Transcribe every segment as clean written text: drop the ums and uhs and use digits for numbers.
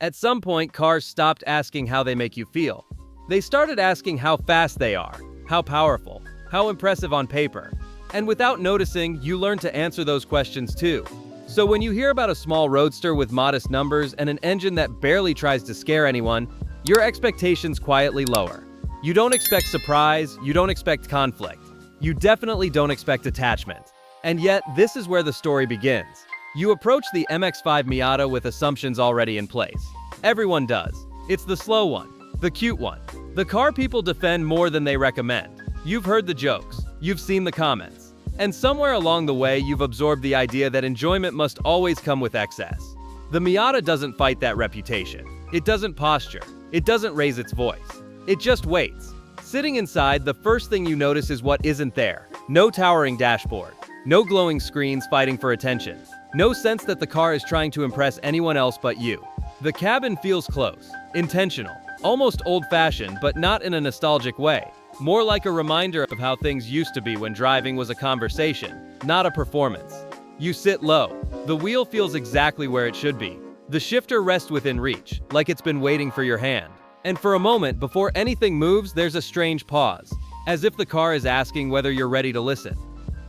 At some point, cars stopped asking how they make you feel. They started asking how fast they are, how powerful, how impressive on paper. And without noticing, you learn to answer those questions too. So when you hear about a small roadster with modest numbers and an engine that barely tries to scare anyone, your expectations quietly lower. You don't expect surprise, you don't expect conflict. You definitely don't expect attachment. And yet, this is where the story begins. You approach the MX-5 Miata with assumptions already in place. Everyone does. It's the slow one, the cute one, the car people defend more than they recommend. You've heard the jokes, you've seen the comments, and somewhere along the way you've absorbed the idea that enjoyment must always come with excess. The Miata doesn't fight that reputation. It doesn't posture. It doesn't raise its voice. It just waits. Sitting inside, the first thing you notice is what isn't there. No towering dashboard. No glowing screens fighting for attention. No sense that the car is trying to impress anyone else but you. The cabin feels close, intentional, almost old-fashioned, but not in a nostalgic way. More like a reminder of how things used to be when driving was a conversation, not a performance. You sit low. The wheel feels exactly where it should be. The shifter rests within reach, like it's been waiting for your hand. And for a moment, before anything moves, there's a strange pause, as if the car is asking whether you're ready to listen.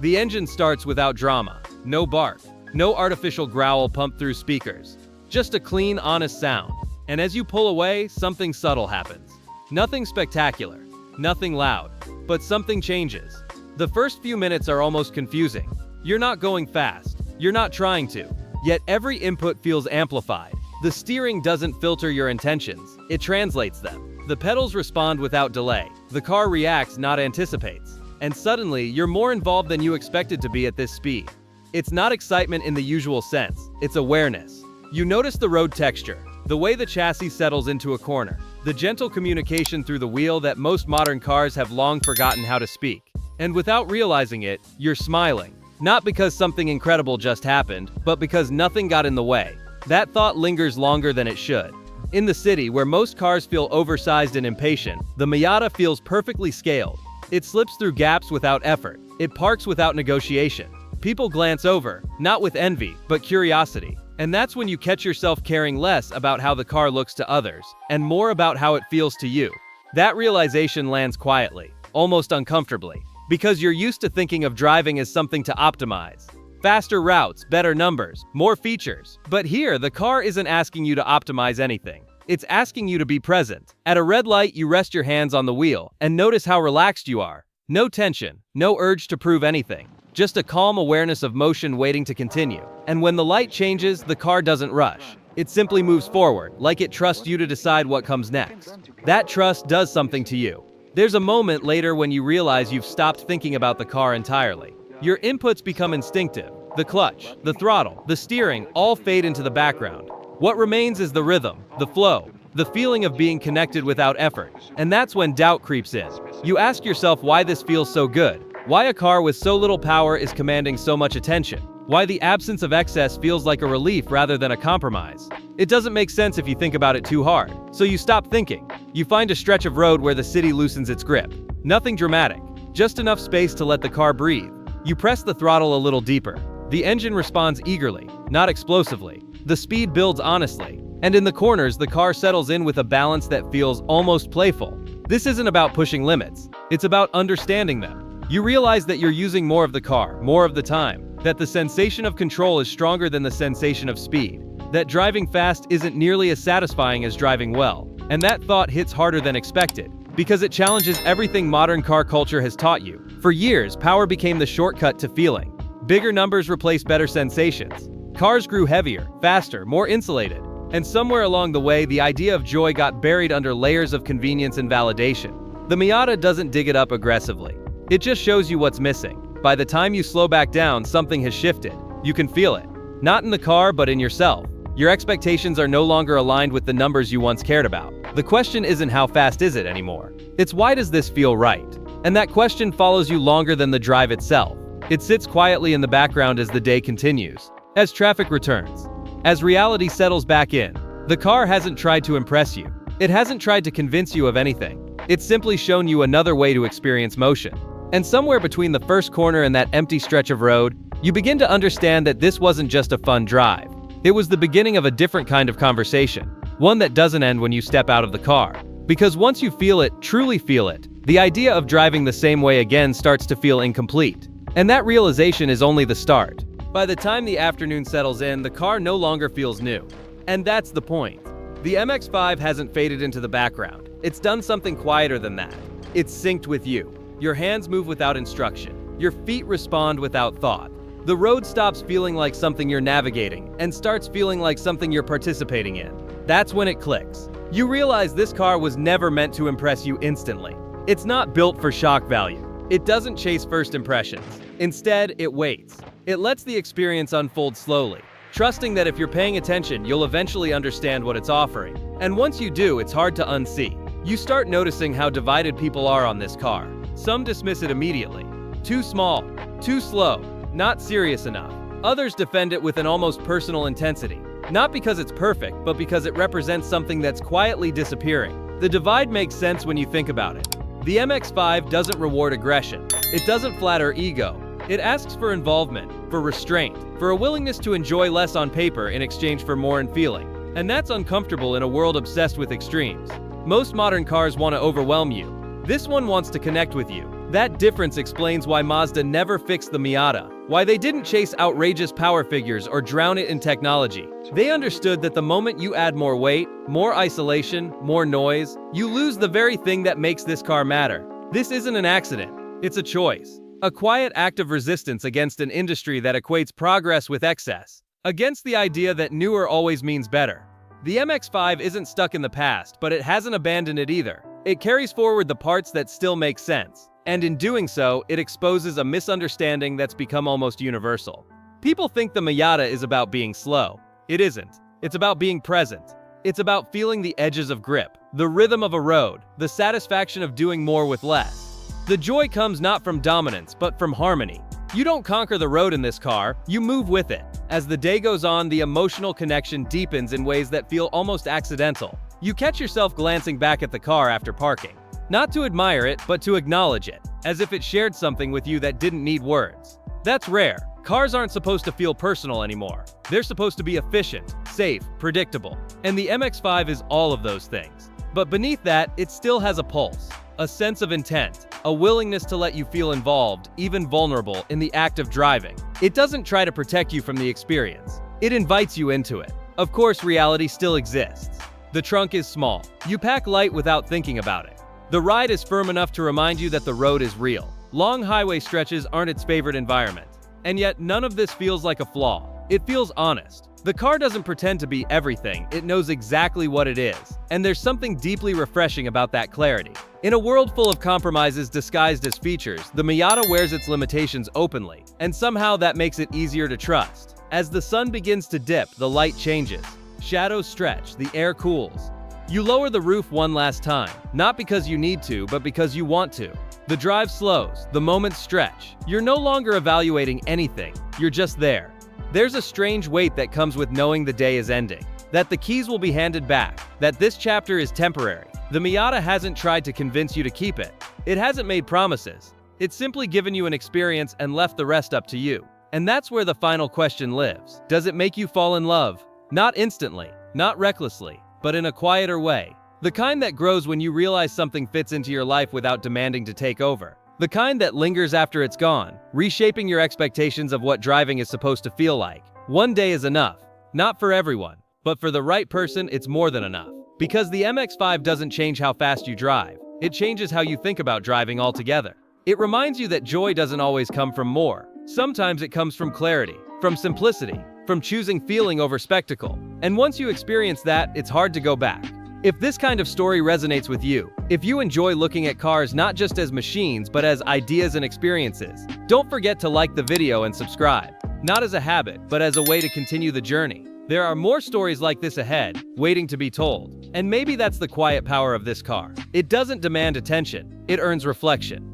The engine starts without drama. No bark. No artificial growl pumped through speakers. Just a clean, honest sound. And as you pull away, something subtle happens. Nothing spectacular. Nothing loud. But something changes. The first few minutes are almost confusing. You're not going fast. You're not trying to. Yet every input feels amplified. The steering doesn't filter your intentions. It translates them. The pedals respond without delay. The car reacts, not anticipates. And suddenly, you're more involved than you expected to be at this speed. It's not excitement in the usual sense. It's awareness. You notice the road texture, the way the chassis settles into a corner, the gentle communication through the wheel that most modern cars have long forgotten how to speak. And without realizing it, you're smiling. Not because something incredible just happened, but because nothing got in the way. That thought lingers longer than it should. In the city, where most cars feel oversized and impatient, the Miata feels perfectly scaled. It slips through gaps without effort. It parks without negotiation. People glance over, not with envy, but curiosity. And that's when you catch yourself caring less about how the car looks to others, and more about how it feels to you. That realization lands quietly, almost uncomfortably, because you're used to thinking of driving as something to optimize. Faster routes, better numbers, more features. But here, the car isn't asking you to optimize anything. It's asking you to be present. At a red light, you rest your hands on the wheel, and notice how relaxed you are. No tension, no urge to prove anything. Just a calm awareness of motion waiting to continue. And when the light changes, the car doesn't rush. It simply moves forward, like it trusts you to decide what comes next. That trust does something to you. There's a moment later when you realize you've stopped thinking about the car entirely. Your inputs become instinctive. The clutch, the throttle, the steering all fade into the background. What remains is the rhythm, the flow, the feeling of being connected without effort. And that's when doubt creeps in. You ask yourself why this feels so good. Why a car with so little power is commanding so much attention. Why the absence of excess feels like a relief rather than a compromise. It doesn't make sense if you think about it too hard. So you stop thinking. You find a stretch of road where the city loosens its grip. Nothing dramatic. Just enough space to let the car breathe. You press the throttle a little deeper. The engine responds eagerly, not explosively. The speed builds honestly. And in the corners, the car settles in with a balance that feels almost playful. This isn't about pushing limits. It's about understanding them. You realize that you're using more of the car, more of the time, that the sensation of control is stronger than the sensation of speed, that driving fast isn't nearly as satisfying as driving well. And that thought hits harder than expected, because it challenges everything modern car culture has taught you. For years, power became the shortcut to feeling. Bigger numbers replaced better sensations. Cars grew heavier, faster, more insulated. And somewhere along the way, the idea of joy got buried under layers of convenience and validation. The Miata doesn't dig it up aggressively. It just shows you what's missing. By the time you slow back down, something has shifted. You can feel it. Not in the car, but in yourself. Your expectations are no longer aligned with the numbers you once cared about. The question isn't how fast is it anymore. It's why does this feel right? And that question follows you longer than the drive itself. It sits quietly in the background as the day continues. As traffic returns. As reality settles back in. The car hasn't tried to impress you. It hasn't tried to convince you of anything. It's simply shown you another way to experience motion. And somewhere between the first corner and that empty stretch of road, you begin to understand that this wasn't just a fun drive. It was the beginning of a different kind of conversation. one that doesn't end when you step out of the car. Because once you feel it, truly feel it, the idea of driving the same way again starts to feel incomplete. And that realization is only the start. By the time the afternoon settles in, the car no longer feels new. And that's the point. The MX-5 hasn't faded into the background. It's done something quieter than that. It's synced with you. Your hands move without instruction. Your feet respond without thought. The road stops feeling like something you're navigating and starts feeling like something you're participating in. That's when it clicks. You realize this car was never meant to impress you instantly. It's not built for shock value. It doesn't chase first impressions. Instead, it waits. It lets the experience unfold slowly, trusting that if you're paying attention, you'll eventually understand what it's offering. And once you do, it's hard to unsee. You start noticing how divided people are on this car. Some dismiss it immediately. Too small, too slow, not serious enough. Others defend it with an almost personal intensity. Not because it's perfect, but because it represents something that's quietly disappearing. The divide makes sense when you think about it. The MX-5 doesn't reward aggression. It doesn't flatter ego. It asks for involvement, for restraint, for a willingness to enjoy less on paper in exchange for more in feeling. And that's uncomfortable in a world obsessed with extremes. Most modern cars want to overwhelm you. This one wants to connect with you. That difference explains why Mazda never fixed the Miata, why they didn't chase outrageous power figures or drown it in technology. They understood that the moment you add more weight, more isolation, more noise, you lose the very thing that makes this car matter. This isn't an accident. It's a choice. A quiet act of resistance against an industry that equates progress with excess. Against the idea that newer always means better. The MX-5 isn't stuck in the past, but it hasn't abandoned it either. It carries forward the parts that still make sense. And in doing so, it exposes a misunderstanding that's become almost universal. People think the Miata is about being slow. It isn't. It's about being present. It's about feeling the edges of grip, the rhythm of a road, the satisfaction of doing more with less. The joy comes not from dominance, but from harmony. You don't conquer the road in this car, you move with it. As the day goes on, the emotional connection deepens in ways that feel almost accidental. You catch yourself glancing back at the car after parking. Not to admire it, but to acknowledge it, as if it shared something with you that didn't need words. That's rare. Cars aren't supposed to feel personal anymore. They're supposed to be efficient, safe, predictable. And the MX-5 is all of those things. But beneath that, it still has a pulse, a sense of intent, a willingness to let you feel involved, even vulnerable, in the act of driving. It doesn't try to protect you from the experience. It invites you into it. Of course, reality still exists. The trunk is small. You pack light without thinking about it. The ride is firm enough to remind you that the road is real. Long highway stretches aren't its favorite environment. And yet, none of this feels like a flaw. It feels honest. The car doesn't pretend to be everything, it knows exactly what it is. And there's something deeply refreshing about that clarity. In a world full of compromises disguised as features, the Miata wears its limitations openly, and somehow that makes it easier to trust. As the sun begins to dip, the light changes. Shadows stretch, the air cools. You lower the roof one last time, not because you need to, but because you want to. The drive slows, the moments stretch. You're no longer evaluating anything, you're just there. There's a strange weight that comes with knowing the day is ending, that the keys will be handed back, that this chapter is temporary. The Miata hasn't tried to convince you to keep it. It hasn't made promises. It's simply given you an experience and left the rest up to you. And that's where the final question lives. Does it make you fall in love? Not instantly, not recklessly, but in a quieter way. The kind that grows when you realize something fits into your life without demanding to take over. The kind that lingers after it's gone, reshaping your expectations of what driving is supposed to feel like. One day is enough. Not for everyone, but for the right person, it's more than enough. Because the MX-5 doesn't change how fast you drive. It changes how you think about driving altogether. It reminds you that joy doesn't always come from more. Sometimes it comes from clarity, from simplicity, from choosing feeling over spectacle. And once you experience that, it's hard to go back. If this kind of story resonates with you, if you enjoy looking at cars not just as machines but as ideas and experiences, don't forget to like the video and subscribe. Not as a habit, but as a way to continue the journey. There are more stories like this ahead, waiting to be told. And maybe that's the quiet power of this car. It doesn't demand attention, it earns reflection.